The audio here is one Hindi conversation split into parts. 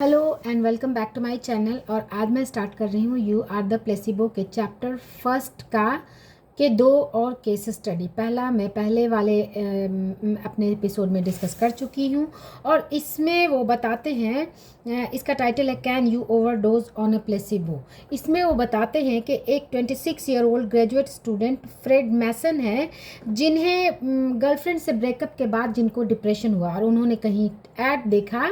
Hello and welcome back to my channel. और आज मैं स्टार्ट कर रही हूँ यू आर द प्लेसिबो के चैप्टर फर्स्ट के दो और केस स्टडी। पहला मैं पहले वाले अपने एपिसोड में डिस्कस कर चुकी हूँ और इसमें वो बताते हैं, इसका टाइटल है can you overdose on a placebo. इसमें वो बताते हैं कि एक 26 year old graduate student Fred Mason है जिन्हें गर्लफ्रेंड से ब्रेकअप के बाद जिनको डिप्रेशन हुआ और उन्होंने कहीं ऐड देखा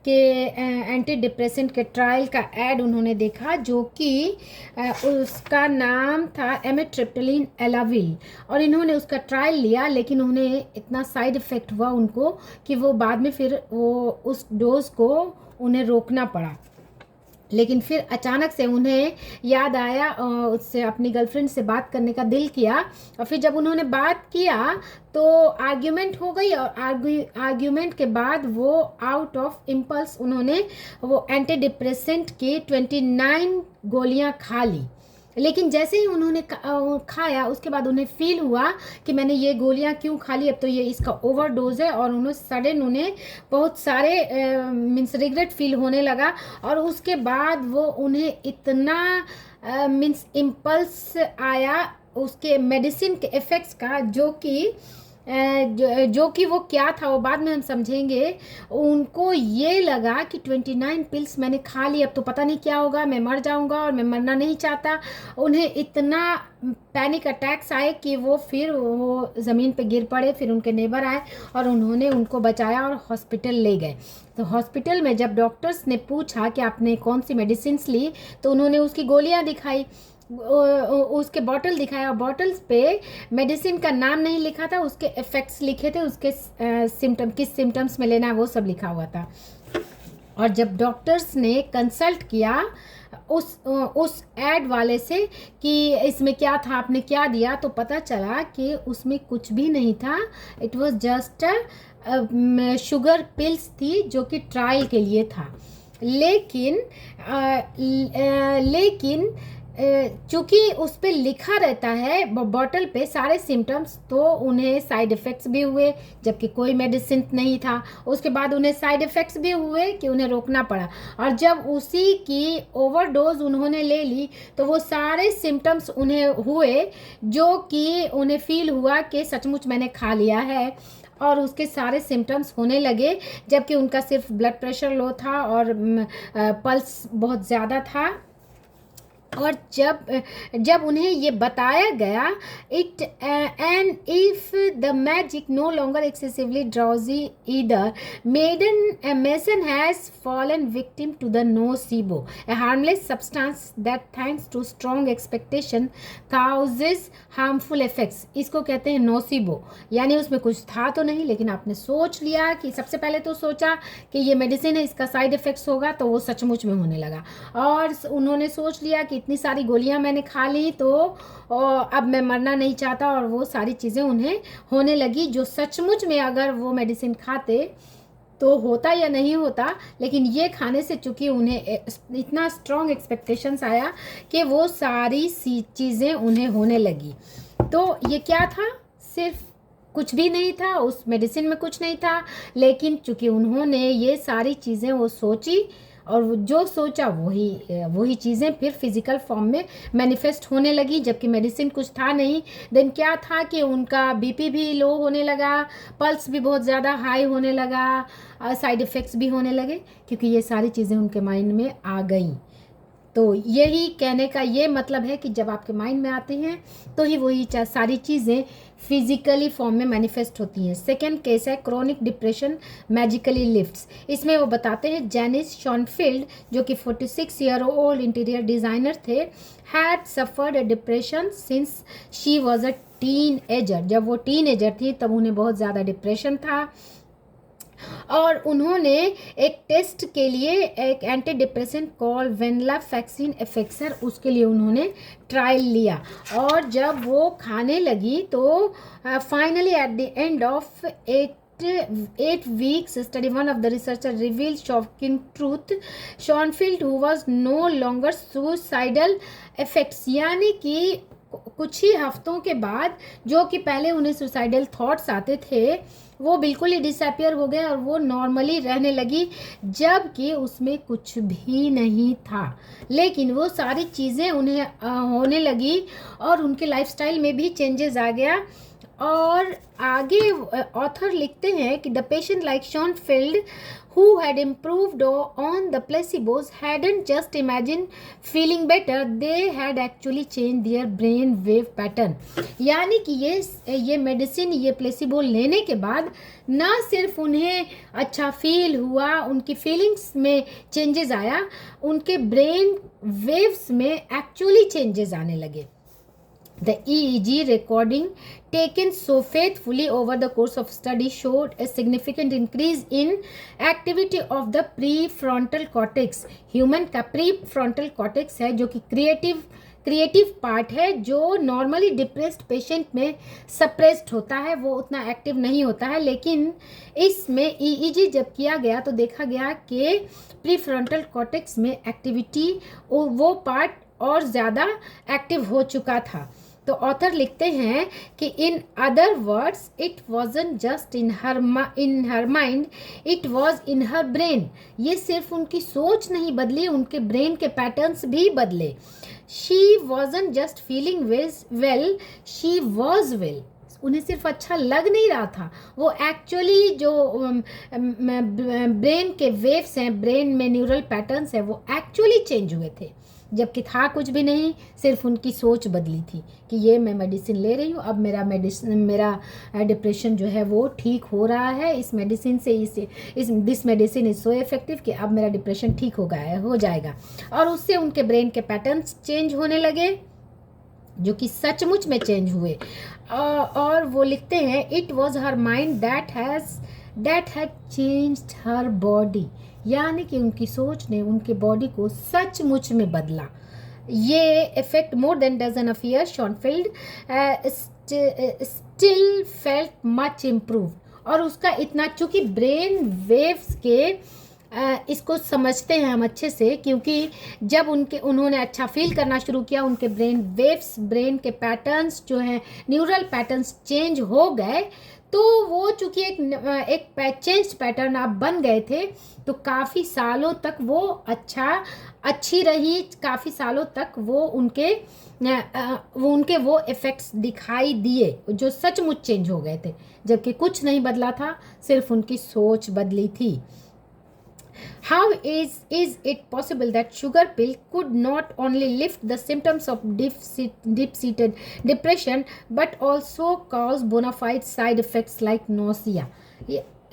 कि एंटी डिप्रेसेंट के ट्रायल का ऐड उन्होंने देखा जो कि उसका नाम था एमिट्रिप्टिलिन एलाविल और इन्होंने उसका ट्रायल लिया, लेकिन उन्हें इतना साइड इफ़ेक्ट हुआ उनको कि वो बाद में फिर वो उस डोज को उन्हें रोकना पड़ा। लेकिन फिर अचानक से उन्हें याद आया, उससे अपनी गर्लफ्रेंड से बात करने का दिल किया और फिर जब उन्होंने बात किया तो आर्ग्यूमेंट हो गई और आर्ग्यूमेंट के बाद वो आउट ऑफ इम्पल्स उन्होंने वो एंटी डिप्रेसेंट की 29 गोलियां खा ली। लेकिन जैसे ही उन्होंने खाया उसके बाद उन्हें फील हुआ कि मैंने ये गोलियां क्यों खा ली, अब तो ये इसका ओवरडोज है और उन्हें बहुत सारे मीन्स रिग्रेट फील होने लगा। और उसके बाद वो उन्हें इतना मीन्स इम्पल्स आया उसके मेडिसिन के इफ़ेक्ट्स का, जो कि वो क्या था वो बाद में हम समझेंगे। उनको ये लगा कि 29 पिल्स मैंने खा ली, अब तो पता नहीं क्या होगा, मैं मर जाऊंगा और मैं मरना नहीं चाहता। उन्हें इतना पैनिक अटैक्स आए कि वो ज़मीन पे गिर पड़े। फिर उनके नेबर आए और उन्होंने उनको बचाया और हॉस्पिटल ले गए। तो हॉस्पिटल में जब डॉक्टर्स ने पूछा कि आपने कौन सी मेडिसिन ली तो उन्होंने उसकी गोलियां दिखाई, उसके बॉटल दिखाया और बॉटल्स पे मेडिसिन का नाम नहीं लिखा था, उसके इफ़ेक्ट्स लिखे थे, उसके किस सिम्टम्स में लेना है वो सब लिखा हुआ था। और जब डॉक्टर्स ने कंसल्ट किया उस एड वाले से कि इसमें क्या था, आपने क्या दिया, तो पता चला कि उसमें कुछ भी नहीं था। It was just sugar pills थी जो कि ट्रायल के लिए था। लेकिन चूँकि उस पर लिखा रहता है बॉटल पे सारे सिम्टम्स, तो उन्हें साइड इफ़ेक्ट्स भी हुए जबकि कोई मेडिसिन नहीं था। उसके बाद उन्हें साइड इफ़ेक्ट्स भी हुए कि उन्हें रोकना पड़ा। और जब उसी की ओवरडोज उन्होंने ले ली तो वो सारे सिम्टम्स उन्हें हुए जो कि उन्हें फील हुआ कि सचमुच मैंने खा लिया है। और उसके सारे सिम्टम्स होने लगे जबकि उनका सिर्फ ब्लड प्रेशर लो था और पल्स बहुत ज़्यादा था। और जब उन्हें ये बताया गया it and if the magic no longer excessively drowsy either Mason has fallen victim to the nocebo, a harmless substance that thanks to strong expectation causes harmful effects. इसको कहते हैं नोसिबो, यानी उसमें कुछ था तो नहीं, लेकिन आपने सोच लिया कि सबसे पहले तो सोचा कि ये मेडिसिन है, इसका साइड इफेक्ट्स होगा, तो वो सचमुच में होने लगा। और उन्होंने सोच लिया कि इतनी सारी गोलियां मैंने खा ली तो अब मैं मरना नहीं चाहता, और वो सारी चीज़ें उन्हें होने लगी जो सचमुच में अगर वो मेडिसिन खाते तो होता या नहीं होता। लेकिन ये खाने से चूँकि उन्हें इतना स्ट्रॉन्ग एक्सपेक्टेशंस आया कि वो सारी चीज़ें उन्हें होने लगी। तो ये क्या था, सिर्फ कुछ भी नहीं था, उस मेडिसिन में कुछ नहीं था, लेकिन चूँकि उन्होंने ये सारी चीज़ें वो सोची और जो सोचा वही चीज़ें फिर फिजिकल फॉर्म में मैनिफेस्ट होने लगी। जबकि मेडिसिन कुछ था नहीं। देन क्या था कि उनका बीपी भी लो होने लगा, पल्स भी बहुत ज़्यादा हाई होने लगा, साइड इफ़ेक्ट्स भी होने लगे क्योंकि ये सारी चीज़ें उनके माइंड में आ गई। तो यही कहने का ये मतलब है कि जब आपके माइंड में आते हैं तो ही वही सारी चीज़ें फिजिकली फॉर्म में मैनिफेस्ट होती हैं। सेकेंड केस है क्रोनिक डिप्रेशन मैजिकली लिफ्ट्स। इसमें वो बताते हैं जेनिस शॉनफील्ड जो कि 46 ईयर ओल्ड इंटीरियर डिज़ाइनर थे, had suffered a depression since she was a teenager. जब वो टीन एजर थी तब उन्हें बहुत ज़्यादा डिप्रेशन था और उन्होंने एक टेस्ट के लिए एक एंटी डिप्रेसेंट कॉल वेनलाफैक्सिन एफेक्सर, उसके लिए उन्होंने ट्रायल लिया। और जब वो खाने लगी तो finally at the end of 8 weeks study, one of the researcher revealed shocking truth. Schoenfield who was no longer suicidal effects, यानी कि कुछ ही हफ्तों के बाद जो कि पहले उन्हें सुसाइडल थॉट्स आते थे वो बिल्कुल ही डिसअपियर हो गए और वो नॉर्मली रहने लगी, जबकि उसमें कुछ भी नहीं था। लेकिन वो सारी चीज़ें उन्हें होने लगी और उनके लाइफस्टाइल में भी चेंजेस आ गया। और आगे ऑथर लिखते हैं कि the patient like Schonfeld who had improved on the placebos hadn't just imagined feeling better, they had actually changed their brain wave pattern। यानी कि ये मेडिसिन, ये प्लेसिबो लेने के बाद ना सिर्फ उन्हें अच्छा फील हुआ, उनकी फीलिंग्स में चेंजेस आया, उनके ब्रेन वेव्स में एक्चुअली चेंजेस आने लगे। The EEG recording taken so faithfully over the course of study showed a significant increase in activity of the prefrontal cortex। Human का प्रीफ्रंटल कॉर्टेक्स है जो कि क्रिएटिव पार्ट है, जो नॉर्मली डिप्रेस्ड पेशेंट में सप्रेस्ड होता है, वो उतना एक्टिव नहीं होता है। लेकिन इसमें EEG जब किया गया तो देखा गया कि प्रीफ्रंटल कॉर्टेक्स में एक्टिविटी, वो पार्ट और ज़्यादा एक्टिव हो चुका था। तो ऑथर लिखते हैं कि in other words it wasn't just in her mind, it was in her brain. ये सिर्फ उनकी सोच नहीं बदली, उनके ब्रेन के पैटर्न्स भी बदले। She wasn't just feeling well, she was well. उन्हें सिर्फ अच्छा लग नहीं रहा था, वो एक्चुअली जो ब्रेन के वेव्स हैं, ब्रेन में न्यूरल पैटर्न्स हैं, वो एक्चुअली चेंज हुए थे, जबकि था कुछ भी नहीं, सिर्फ उनकी सोच बदली थी कि ये मैं मेडिसिन ले रही हूँ, अब मेरा डिप्रेशन जो है वो ठीक हो रहा है इस मेडिसिन से, this medicine is so effective कि अब मेरा डिप्रेशन ठीक हो जाएगा। और उससे उनके ब्रेन के पैटर्न्स चेंज होने लगे, जो कि सचमुच में चेंज हुए। और वो लिखते हैं it was her mind that had changed her body. यानी कि उनकी सोच ने उनके बॉडी को सचमुच में बदला। ये effect more than dozen of year Schonfeld still felt much improve. और उसका इतना, चूँकि ब्रेन वेव्स के इसको समझते हैं हम अच्छे से, क्योंकि जब उन्होंने अच्छा फील करना शुरू किया, उनके ब्रेन वेव्स, ब्रेन के पैटर्न्स जो हैं, न्यूरल पैटर्न्स चेंज हो गए, तो वो चूँकि एक चेंज पैटर्न आप बन गए थे, तो काफ़ी सालों तक वो अच्छी रही, काफ़ी सालों तक वो उनके वो इफ़ेक्ट्स दिखाई दिए जो सचमुच चेंज हो गए थे, जबकि कुछ नहीं बदला था, सिर्फ उनकी सोच बदली थी। How is it possible that sugar pill could not only lift the symptoms of deep-seated depression but also cause bona fide side effects like nausea?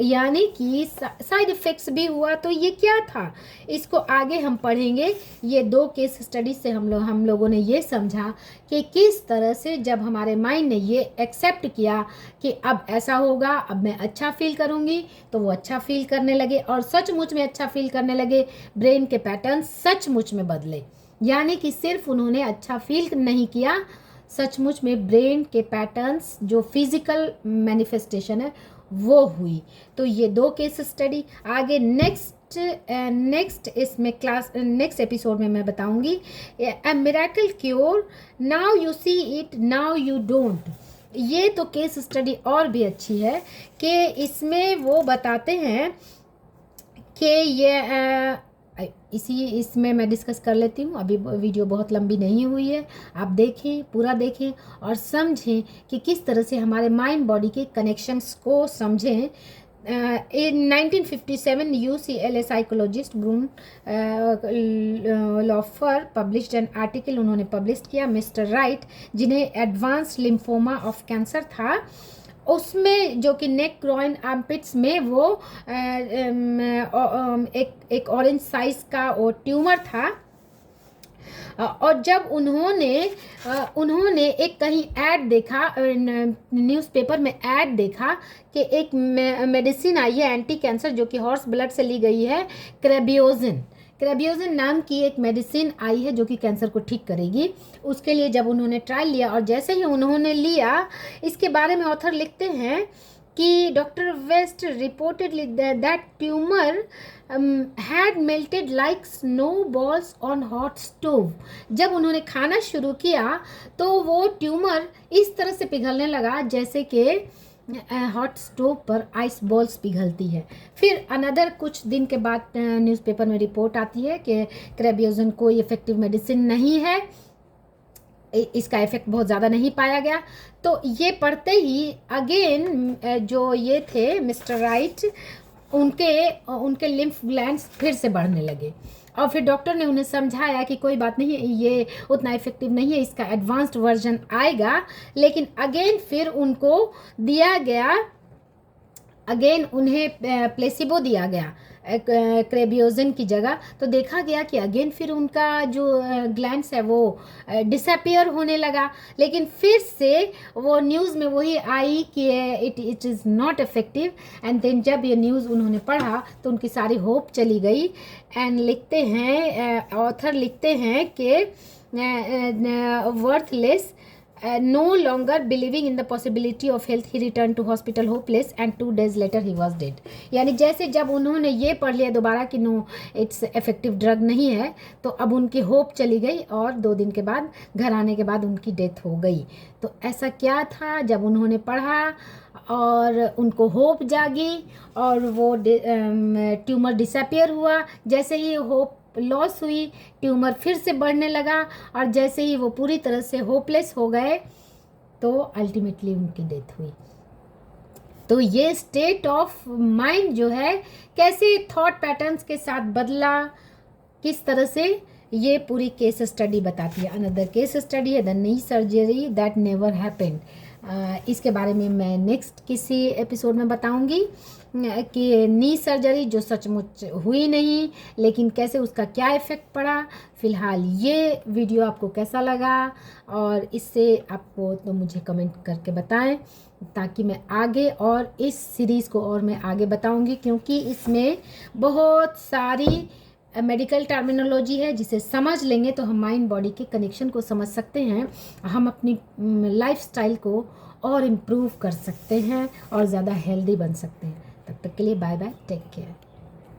यानी कि साइड इफ़ेक्ट्स भी हुआ, तो ये क्या था, इसको आगे हम पढ़ेंगे। ये 2 केस स्टडी से हम लोगों ने ये समझा कि किस तरह से जब हमारे माइंड ने ये एक्सेप्ट किया कि अब ऐसा होगा, अब मैं अच्छा फील करूँगी, तो वो अच्छा फील करने लगे और सचमुच में अच्छा फील करने लगे, ब्रेन के पैटर्न सचमुच में बदले। यानी कि सिर्फ उन्होंने अच्छा फील नहीं किया, सचमुच में ब्रेन के पैटर्न्स जो फिजिकल मैनिफेस्टेशन है वो हुई। तो ये 2 केस स्टडी आगे नेक्स्ट इसमें नेक्स्ट एपिसोड में मैं बताऊंगी। A miracle cure, now you see it now you don't. ये तो केस स्टडी और भी अच्छी है कि इसमें वो बताते हैं कि ये इसमें मैं डिस्कस कर लेती हूँ। अभी वीडियो बहुत लंबी नहीं हुई है, आप देखें, पूरा देखें और समझें कि किस तरह से हमारे माइंड बॉडी के कनेक्शंस को समझें। In 1957, UCLA psychologist Bruno Klopfer published an article, उन्होंने पब्लिश किया, मिस्टर राइट, जिन्हें एडवांस लिम्फोमा ऑफ कैंसर था, उसमें जो कि नेक, ग्रोइन, आर्मपिट्स में वो एक ऑरेंज साइज का वो ट्यूमर था। और जब उन्होंने एक कहीं ऐड देखा, न्यूज़पेपर में ऐड देखा कि एक मेडिसिन आई है एंटी कैंसर, जो कि हॉर्स ब्लड से ली गई है, क्रेबियोजिन नाम की एक मेडिसिन आई है जो कि कैंसर को ठीक करेगी। उसके लिए जब उन्होंने ट्रायल लिया और जैसे ही उन्होंने लिया, इसके बारे में ऑथर लिखते हैं कि doctor West reportedly that tumour had melted like snow balls on hot stove. जब उन्होंने खाना शुरू किया तो वो ट्यूमर इस तरह से पिघलने लगा जैसे कि हॉट स्टोव पर आइस बॉल्स पिघलती है। फिर अनदर कुछ दिन के बाद न्यूज़पेपर में रिपोर्ट आती है कि क्रेबियोजन कोई इफेक्टिव मेडिसिन नहीं है, इसका इफेक्ट बहुत ज़्यादा नहीं पाया गया। तो ये पढ़ते ही अगेन जो ये थे मिस्टर राइट, उनके लिम्फ ग्लैंड्स फिर से बढ़ने लगे और फिर डॉक्टर ने उन्हें समझाया कि कोई बात नहीं, ये उतना इफेक्टिव नहीं है, इसका एडवांस्ड वर्जन आएगा। लेकिन अगेन फिर उनको दिया गया, अगेन उन्हें प्लेसिबो दिया गया क्रेबियोजन की जगह। तो देखा गया कि अगेन फिर उनका जो ग्लैंड्स है वो डिसअपियर होने लगा। लेकिन फिर से वो न्यूज़ में वही आई कि it is not effective. And then जब ये न्यूज़ उन्होंने पढ़ा तो उनकी सारी होप चली गई। एंड लिखते हैं, ऑथर लिखते हैं कि worthless, no longer believing in the possibility of health, he returned to hospital hopeless and 2 days later he was dead। यानी जैसे जब उन्होंने ये पढ़ लिया दोबारा कि नो इट्स इफेक्टिव ड्रग नहीं है, तो अब उनकी होप चली गई और 2 दिन के बाद घर आने के बाद उनकी डेथ हो गई। तो ऐसा क्या था, जब उन्होंने पढ़ा और उनको होप जागी और वो ट्यूमर डिसअपियर हुआ। जैसे ही होप लॉस हुई, ट्यूमर फिर से बढ़ने लगा और जैसे ही वो पूरी तरह से होपलेस हो गए तो अल्टीमेटली उनकी डेथ हुई। तो ये स्टेट ऑफ माइंड जो है कैसे थॉट पैटर्न्स के साथ बदला, किस तरह से, ये पूरी केस स्टडी बताती है। अनदर केस स्टडी है the knee surgery that never happened. इसके बारे में मैं नेक्स्ट किसी एपिसोड में बताऊंगी कि नी सर्जरी जो सचमुच हुई नहीं, लेकिन कैसे उसका क्या इफ़ेक्ट पड़ा। फ़िलहाल ये वीडियो आपको कैसा लगा और इससे आपको तो मुझे कमेंट करके बताएं, ताकि मैं आगे और इस सीरीज़ को और मैं आगे बताऊंगी, क्योंकि इसमें बहुत सारी मेडिकल टर्मिनोलॉजी है जिसे समझ लेंगे तो हम माइंड बॉडी के कनेक्शन को समझ सकते हैं, हम अपनी लाइफस्टाइल को और इम्प्रूव कर सकते हैं और ज़्यादा हेल्दी बन सकते हैं। तब तक के लिए बाय बाय, टेक केयर।